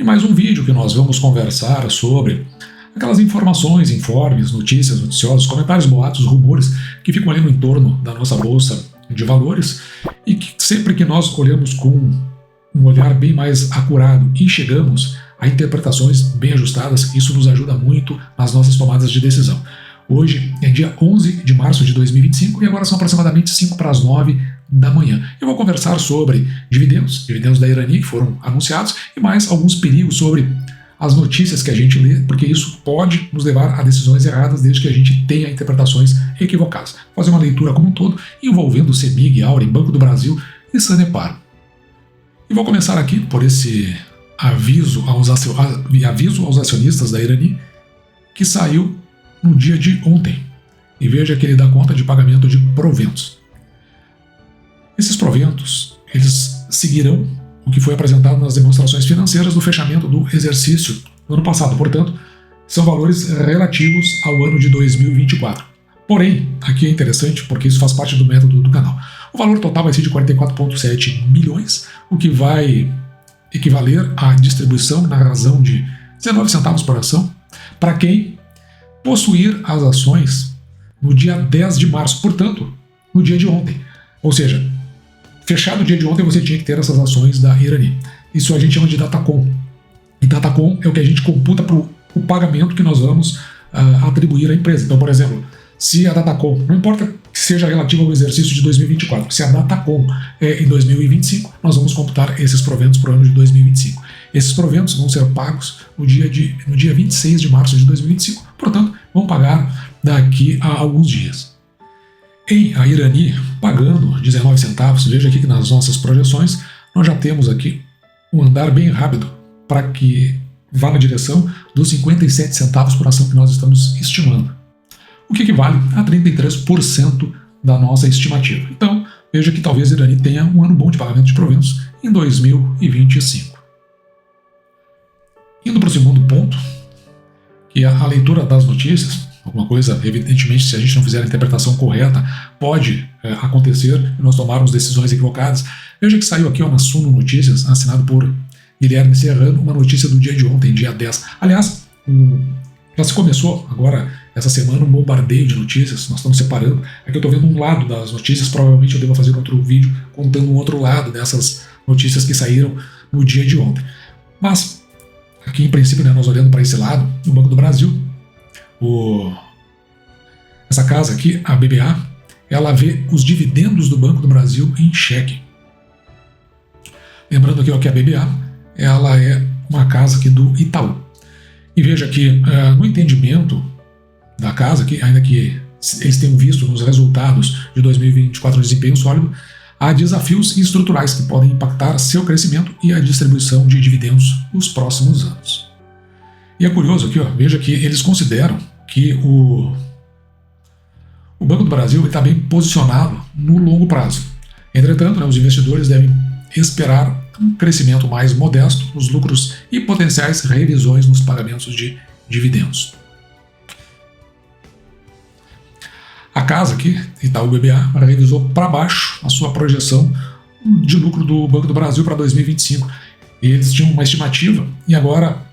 mais um vídeo que nós vamos conversar sobre aquelas informações, informes, notícias, noticiosos, comentários, boatos, rumores que ficam ali no entorno da nossa bolsa de valores e que sempre que nós olhamos com um olhar bem mais acurado e chegamos a interpretações bem ajustadas, isso nos ajuda muito nas nossas tomadas de decisão. Hoje é dia 11 de março de 2025 e agora são aproximadamente 5 para as 9 da manhã. Eu vou conversar sobre dividendos da Irani que foram anunciados e mais alguns perigos sobre as notícias que a gente lê, porque isso pode nos levar a decisões erradas desde que a gente tenha interpretações equivocadas. Vou fazer uma leitura como um todo envolvendo CEMIG, Auren, Banco do Brasil e Sanepar. E vou começar aqui por esse aviso aos acionistas da Irani que saiu no dia de ontem. E veja que ele dá conta de pagamento de proventos. Esses proventos, eles seguirão o que foi apresentado nas demonstrações financeiras do fechamento do exercício no ano passado. Portanto, são valores relativos ao ano de 2024. Porém, aqui é interessante porque isso faz parte do método do canal. O valor total vai ser de 44,7 milhões, o que vai equivaler à distribuição na razão de 19 centavos por ação para quem possuir as ações no dia 10 de março, portanto, no dia de ontem. Ou seja, fechado o dia de ontem você tinha que ter essas ações da Irani. Isso a gente chama de Datacom. E Datacom é o que a gente computa para o pagamento que nós vamos atribuir à empresa. Então, por exemplo, se a Datacom, não importa que seja relativa ao exercício de 2024, se a Datacom é em 2025, nós vamos computar esses proventos para o ano de 2025. Esses proventos vão ser pagos no dia 26 de março de 2025, portanto, vão pagar daqui a alguns dias. Em a Irani, pagando 19 centavos, veja aqui que nas nossas projeções nós já temos aqui um andar bem rápido para que vá na direção dos 57 centavos por ação que nós estamos estimando, o que equivale a 33% da nossa estimativa. Então, veja que talvez a Irani tenha um ano bom de pagamento de proventos em 2025. Indo para o segundo ponto, que é a leitura das notícias. Alguma coisa, evidentemente, se a gente não fizer a interpretação correta, pode acontecer e nós tomarmos decisões equivocadas. Veja que saiu aqui na Suno Notícias, assinado por Guilherme Serrano, uma notícia do dia de ontem, dia 10. Aliás, já se começou agora, essa semana, um bombardeio de notícias, nós estamos separando. Aqui eu estou vendo um lado das notícias, provavelmente eu devo fazer outro vídeo contando um outro lado dessas notícias que saíram no dia de ontem. Mas, aqui em princípio, nós olhando para esse lado, o Banco do Brasil, essa casa aqui, a BBA, ela vê os dividendos do Banco do Brasil em xeque. Lembrando aqui que a BBA ela é uma casa aqui do Itaú. E veja que no entendimento da casa, que ainda que eles tenham visto nos resultados de 2024 um desempenho sólido, há desafios estruturais que podem impactar seu crescimento e a distribuição de dividendos nos próximos anos. E é curioso aqui, veja que eles consideram que o Banco do Brasil está bem posicionado no longo prazo. Entretanto, os investidores devem esperar um crescimento mais modesto nos lucros e potenciais revisões nos pagamentos de dividendos. A casa aqui, Itaú BBA, revisou para baixo a sua projeção de lucro do Banco do Brasil para 2025. Eles tinham uma estimativa e agora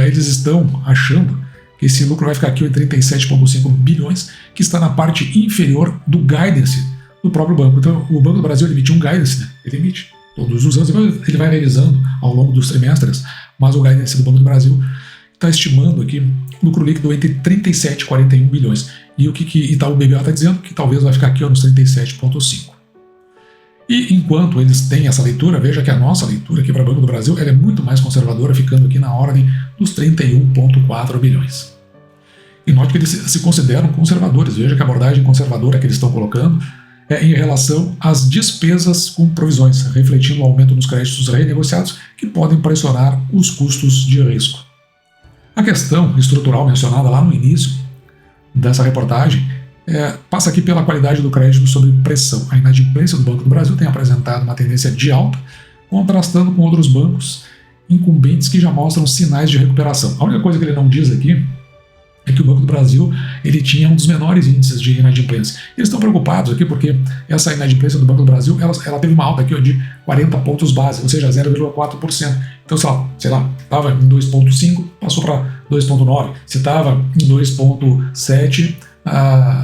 eles estão achando que esse lucro vai ficar aqui em 37,5 bilhões, que está na parte inferior do guidance do próprio banco. Então, o Banco do Brasil emitiu um guidance, ele emite todos os anos, ele vai revisando ao longo dos trimestres, mas o guidance do Banco do Brasil está estimando aqui lucro líquido entre 37 e 41 bilhões. E o que Itaú BBA está dizendo? Que talvez vai ficar aqui nos 37,5. E enquanto eles têm essa leitura, veja que a nossa leitura aqui para o Banco do Brasil ela é muito mais conservadora, ficando aqui na ordem dos 31,4 bilhões. E note que eles se consideram conservadores. Veja que a abordagem conservadora que eles estão colocando é em relação às despesas com provisões, refletindo o aumento nos créditos renegociados que podem pressionar os custos de risco. A questão estrutural mencionada lá no início dessa reportagem passa aqui pela qualidade do crédito sob pressão. A inadimplência do Banco do Brasil tem apresentado uma tendência de alta, contrastando com outros bancos incumbentes que já mostram sinais de recuperação. A única coisa que ele não diz aqui é que o Banco do Brasil ele tinha um dos menores índices de inadimplência. Eles estão preocupados aqui porque essa inadimplência do Banco do Brasil ela teve uma alta aqui de 40 pontos base, ou seja, 0,4%. Então, sei lá, estava em 2,5, passou para 2,9. Se estava em 2,7,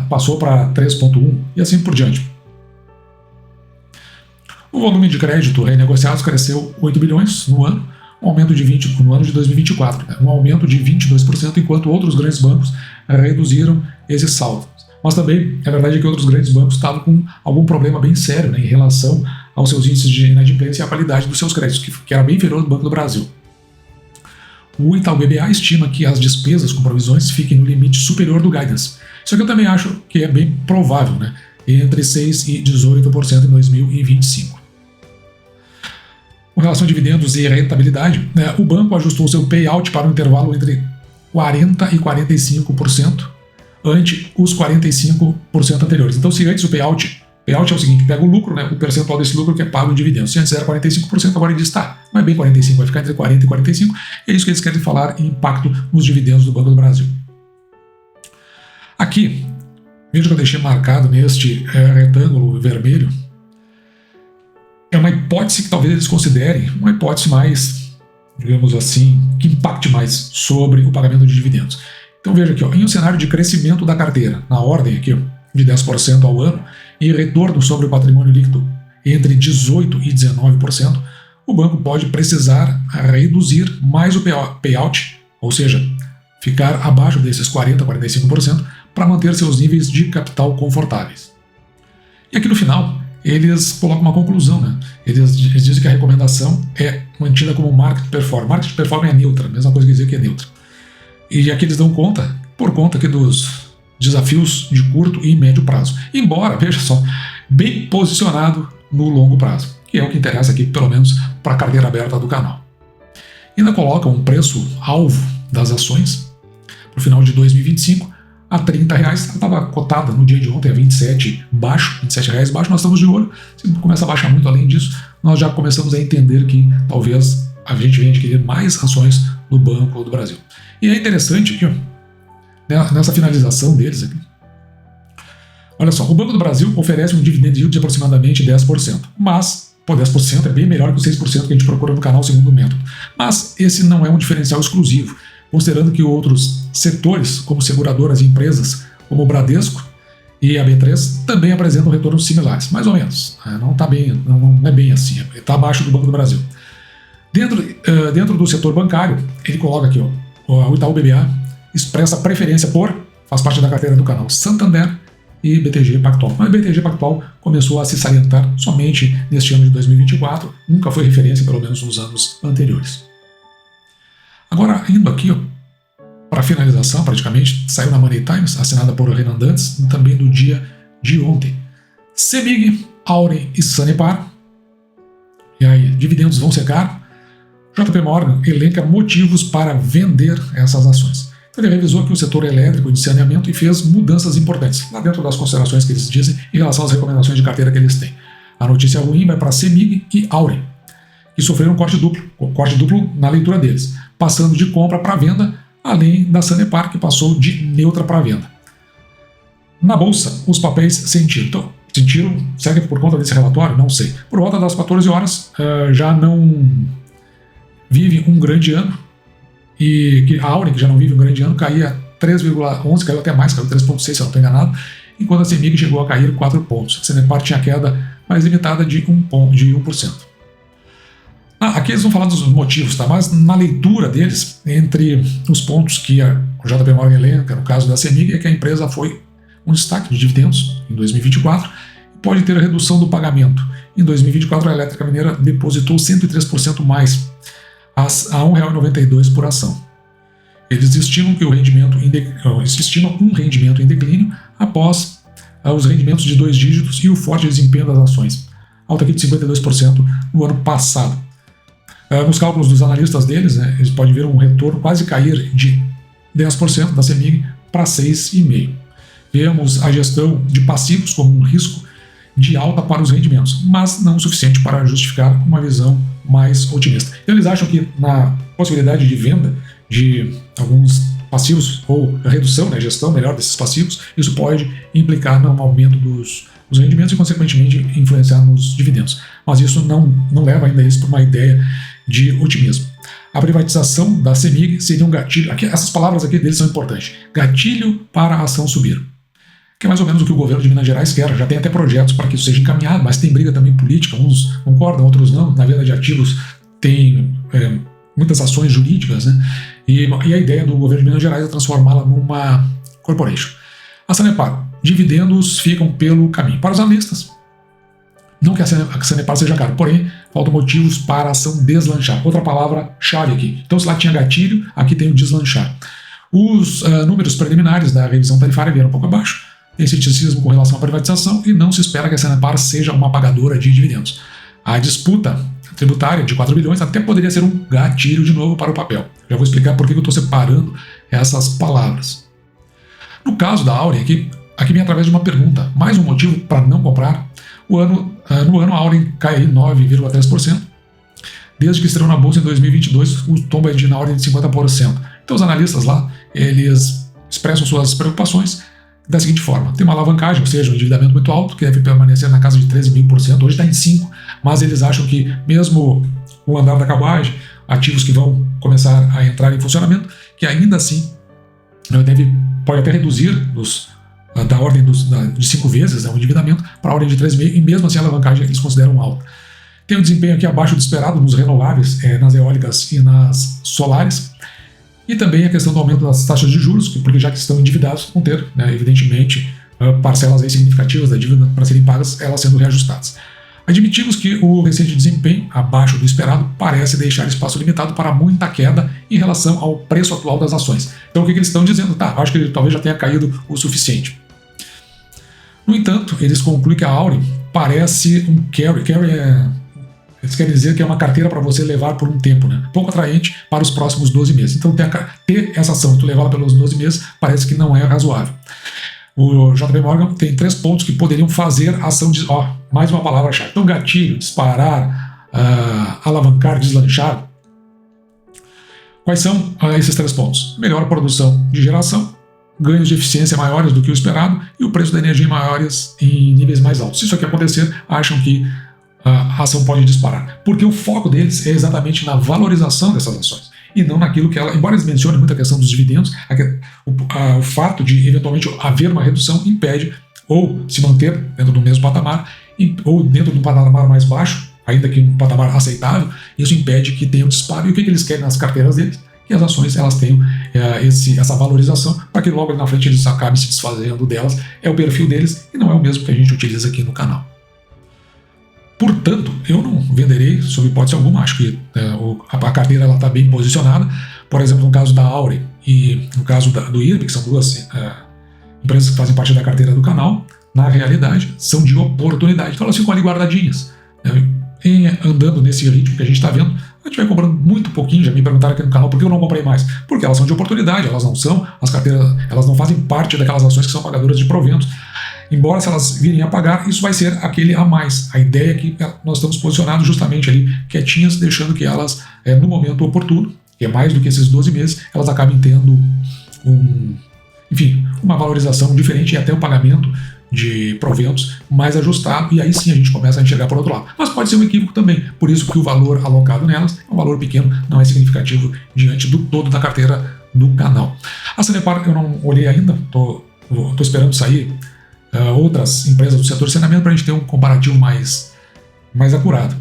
passou para 3,1 e assim por diante. O volume de crédito renegociados cresceu 8 bilhões no ano, um aumento de 20% no ano de 2024, um aumento de 22%, enquanto outros grandes bancos reduziram esse saldo. Mas também é verdade que outros grandes bancos estavam com algum problema bem sério, né, em relação aos seus índices de inadimplência e à qualidade dos seus créditos, que era bem inferior do Banco do Brasil. O Itaú BBA estima que as despesas com provisões fiquem no limite superior do guidance. Isso aqui eu também acho que é bem provável, né, entre 6% e 18% em 2025. Com relação a dividendos e rentabilidade, o banco ajustou seu payout para um intervalo entre 40% e 45%, ante os 45% anteriores. Então, se antes o payout é o seguinte, pega o lucro, né, o percentual desse lucro que é pago em dividendos. Se antes era 45%, agora ele diz, tá, não é bem 45%, vai ficar entre 40% e 45%, é isso que eles querem falar em impacto nos dividendos do Banco do Brasil. Aqui, veja que eu deixei marcado neste retângulo vermelho, é uma hipótese que talvez eles considerem uma hipótese mais, digamos assim, que impacte mais sobre o pagamento de dividendos. Então veja aqui, em um cenário de crescimento da carteira, na ordem aqui de 10% ao ano, e retorno sobre o patrimônio líquido entre 18% e 19%, o banco pode precisar reduzir mais o payout, ou seja, ficar abaixo desses 40% a 45%, para manter seus níveis de capital confortáveis. E aqui no final, eles colocam uma conclusão, né? Eles dizem que a recomendação é mantida como market performance. Market performance é neutra, a mesma coisa que dizer que é neutra. E aqui eles dão conta, por conta aqui dos desafios de curto e médio prazo. Embora, veja só, bem posicionado no longo prazo, que é o que interessa aqui, pelo menos para a carteira aberta do canal. Ainda coloca um preço-alvo das ações para o final de 2025 a R$30. Ela estava cotada no dia de ontem a R$27 baixo, R$27 baixo, nós estamos de olho. Se começa a baixar muito além disso, nós já começamos a entender que talvez a gente venha adquirir mais ações do Banco do Brasil. E é interessante aqui, nessa finalização deles aqui. Olha só, o Banco do Brasil oferece um dividend yield de aproximadamente 10%, mas 10% é bem melhor que os 6% que a gente procura no canal segundo o método. Mas esse não é um diferencial exclusivo, considerando que outros setores, como seguradoras e empresas, como o Bradesco e a B3, também apresentam retornos similares, mais ou menos. Não é bem assim, está abaixo do Banco do Brasil. Dentro do setor bancário, ele coloca aqui, o Itaú BBA expressa preferência faz parte da carteira do canal Santander e BTG Pactual. Mas BTG Pactual começou a se salientar somente neste ano de 2024, nunca foi referência, pelo menos nos anos anteriores. Agora, indo aqui para a finalização, praticamente, saiu na Money Times, assinada por Renan Dantas, também no dia de ontem. CEMIG, Auren e Sanepar. E aí, dividendos vão secar. JP Morgan elenca motivos para vender essas ações. Então, ele revisou aqui o setor elétrico de saneamento e fez mudanças importantes, lá dentro das considerações que eles dizem em relação às recomendações de carteira que eles têm. A notícia ruim vai para CEMIG e Auren, que sofreram um corte duplo na leitura deles, passando de compra para venda, além da Sanepar, que passou de neutra para venda. Na bolsa, os papéis sentiram. Então, será que por conta desse relatório? Não sei. Por volta das 14 horas, já não vive um grande ano, e a Auren, que já não vive um grande ano, caía 3,11, caiu até mais, caiu 3,6, se eu não estou enganado, enquanto a CEMIG chegou a cair 4 pontos. A Sanepar tinha queda mais limitada de 1%. Aqui eles vão falar dos motivos, tá? Mas na leitura deles, entre os pontos que o JP Morgan elenca, no caso da CEMIG, é que a empresa foi um destaque de dividendos em 2024 e pode ter a redução do pagamento. Em 2024, a Elétrica Mineira depositou 103% mais, a R$ 1,92 por ação. Eles estimam que um rendimento em declínio após os rendimentos de 2 dígitos e o forte desempenho das ações, alta aqui de 52% no ano passado. Nos cálculos dos analistas deles, eles podem ver um retorno quase cair de 10% da CEMIG para 6,5%. Vemos a gestão de passivos como um risco de alta para os rendimentos, mas não o suficiente para justificar uma visão mais otimista. Então, eles acham que na possibilidade de venda de alguns passivos ou redução, gestão melhor desses passivos, isso pode implicar no aumento dos rendimentos e, consequentemente, influenciar nos dividendos. Mas isso não leva ainda eles para uma ideia de otimismo. a privatização da CEMIG seria um gatilho. Essas palavras aqui deles são importantes. Gatilho para a ação subir. Que é mais ou menos o que o governo de Minas Gerais quer. Já tem até projetos para que isso seja encaminhado, mas tem briga também política. Uns concordam, outros não. Na venda de ativos tem muitas ações jurídicas, né? E a ideia do governo de Minas Gerais é transformá-la numa corporation. A Sanepar, dividendos ficam pelo caminho. Para os analistas, não que a Sanepar seja cara, porém, faltam motivos para a ação deslanchar. Outra palavra-chave aqui. Então, se lá tinha gatilho, aqui tem o deslanchar. Os números preliminares da revisão tarifária vieram um pouco abaixo. Tem ceticismo com relação à privatização e não se espera que a Sanepar seja uma pagadora de dividendos. A disputa tributária de 4 bilhões até poderia ser um gatilho de novo para o papel. Já vou explicar por que eu estou separando essas palavras. No caso da Auren, aqui vem através de uma pergunta. Mais um motivo para não comprar? No ano, a Auren cai 9,3%. Desde que estreou na Bolsa em 2022, o tombo é na ordem de 50%. Então os analistas lá, eles expressam suas preocupações da seguinte forma. Tem uma alavancagem, ou seja, um endividamento muito alto, que deve permanecer na casa de 13,5%, hoje está em 5%, mas eles acham que mesmo o andar da carruagem, ativos que vão começar a entrar em funcionamento, que ainda assim pode até reduzir da ordem de 5 vezes o endividamento para a ordem de 3,5%, e mesmo assim a alavancagem eles consideram alta. Tem um desempenho aqui abaixo do esperado nos renováveis, nas eólicas e nas solares, e também a questão do aumento das taxas de juros, porque já que estão endividados, vão ter, evidentemente, parcelas aí significativas da dívida para serem pagas, elas sendo reajustadas. Admitimos que o recente desempenho, abaixo do esperado, parece deixar espaço limitado para muita queda em relação ao preço atual das ações. Então o que eles estão dizendo? Acho que ele talvez já tenha caído o suficiente. No entanto, eles concluem que a Auren parece um carry. Eles querem dizer que é uma carteira para você levar por um tempo, pouco atraente para os próximos 12 meses. Então ter essa ação e tu levá-la pelos 12 meses parece que não é razoável. O JP Morgan tem 3 pontos que poderiam fazer a ação de... mais uma palavra-chave. Então gatilho, disparar, alavancar, deslanchar. Quais são esses 3 pontos? Melhor produção de geração, ganhos de eficiência maiores do que o esperado e o preço da energia maiores em níveis mais altos. Se isso aqui acontecer, acham que a ação pode disparar, porque o foco deles é exatamente na valorização dessas ações e não naquilo que embora eles mencionem muito a questão dos dividendos, o fato de eventualmente haver uma redução impede ou se manter dentro do mesmo patamar ou dentro de um patamar mais baixo, ainda que um patamar aceitável, isso impede que tenha um disparo. E o que eles querem nas carteiras deles? Que as ações elas tenham essa valorização para que logo na frente eles acabem se desfazendo delas. É o perfil deles e não é o mesmo que a gente utiliza aqui no canal. Portanto, eu não venderei sob hipótese alguma. Acho que a carteira está bem posicionada. Por exemplo, no caso da Auren e no caso do IRB, que são 2 empresas que fazem parte da carteira do canal, na realidade são de oportunidade. Então elas ficam ali guardadinhas. Andando nesse ritmo que a gente está vendo, a gente vai comprando muito pouquinho. Já me perguntaram aqui no canal por que eu não comprei mais. Porque elas são de oportunidade, elas não são, as carteiras, elas não fazem parte daquelas ações que são pagadoras de proventos. Embora se elas virem a pagar, isso vai ser aquele a mais. A ideia é que nós estamos posicionados justamente ali, quietinhas, deixando que elas, no momento oportuno, que é mais do que esses 12 meses, elas acabem tendo uma valorização diferente e até um pagamento de proventos mais ajustado, e aí sim a gente começa a enxergar por outro lado. Mas pode ser um equívoco também, por isso que o valor alocado nelas é um valor pequeno, não é significativo diante do todo da carteira do canal. A Sanepar eu não olhei ainda, estou esperando sair outras empresas do setor de saneamento para a gente ter um comparativo mais acurado.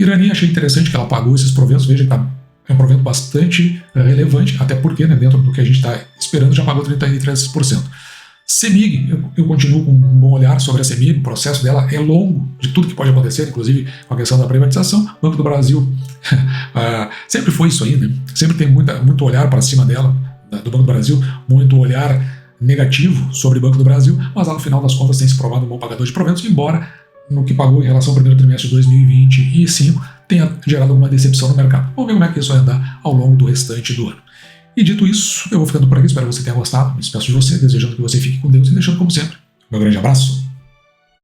Irani, achei interessante que ela pagou esses proventos, veja que é um provento bastante relevante, até porque dentro do que a gente está esperando já pagou 33%. CEMIG, eu continuo com um bom olhar sobre a CEMIG, o processo dela é longo, de tudo que pode acontecer, inclusive com a questão da privatização. O Banco do Brasil sempre foi isso aí, sempre tem muito olhar para cima dela, do Banco do Brasil, muito olhar negativo sobre o Banco do Brasil, mas lá no final das contas tem se provado um bom pagador de proventos, embora no que pagou em relação ao primeiro trimestre de 2025 tenha gerado alguma decepção no mercado. Vamos ver como é que isso vai andar ao longo do restante do ano. E dito isso, eu vou ficando por aqui, espero que você tenha gostado, me despeço de você, desejando que você fique com Deus e deixando como sempre meu grande abraço.